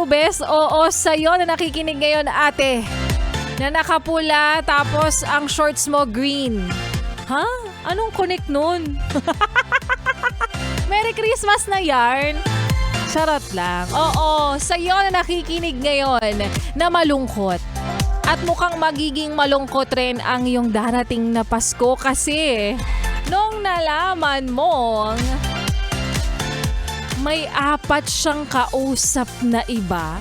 Bes, oo, sa'yo na nakikinig ngayon, ate. Na nakapula, tapos ang shorts mo green. Ha? Anong connect nun? Merry Christmas na yarn. Charot lang. Oo, sa'yo na nakikinig ngayon na malungkot. At mukhang magiging malungkot rin ang iyong darating na Pasko kasi nung nalaman mong may 4 siyang kausap na iba,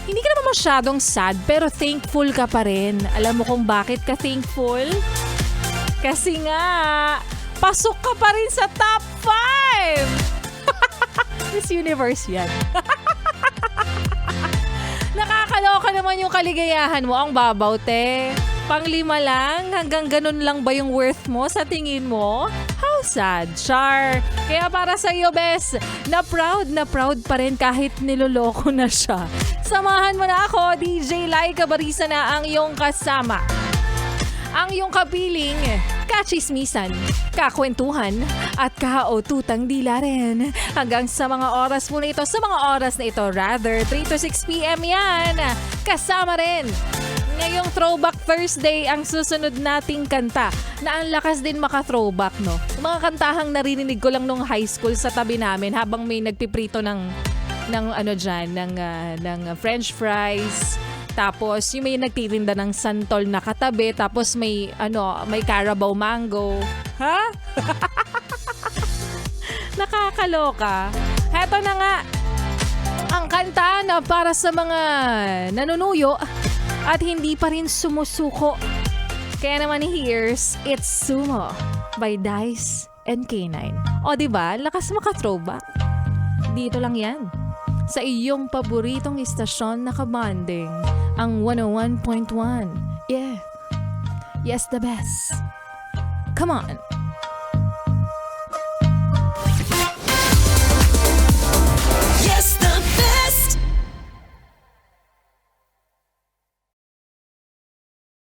hindi ka naman masyadong sad pero thankful ka pa rin. Alam mo kung bakit ka thankful? Kasi nga, pasok ka pa rin sa top 5! Miss Universe yan. Nakakaloka naman yung kaligayahan mo. Ang babaw, te. Pang-5 lang? Hanggang ganun lang ba yung worth mo sa tingin mo? How sad, Char. Kaya para sa iyo, Bes, na proud pa rin kahit niloloko na siya. Samahan mo na ako, DJ Laika Barisa na ang iyong kasama. Ang iyong kapiling, kachismisan, kakwentuhan, at kahaututang dila rin. Hanggang sa mga oras po na ito, rather, 3 to 6 p.m. yan. Kasama rin. Ngayong Throwback Thursday ang susunod nating kanta na ang lakas din maka-throwback, no? Mga kantahang naririnig ko lang nung high school sa tabi namin habang may nagpiprito ng french fries. Tapos yung may nagtitinda ng santol na katabi, tapos may Carabao mango. Ha? Nakakaloka. Heto na nga ang kanta na para sa mga nanunuyo at hindi pa rin sumusuko. Kaya naman here's It's Sumo by Dice and K9. O diba, lakas maka-throwback. Dito lang yan. Sa iyong paboritong istasyon na kabanding, ang 101.1. Yeah. Yes, the best. Come on.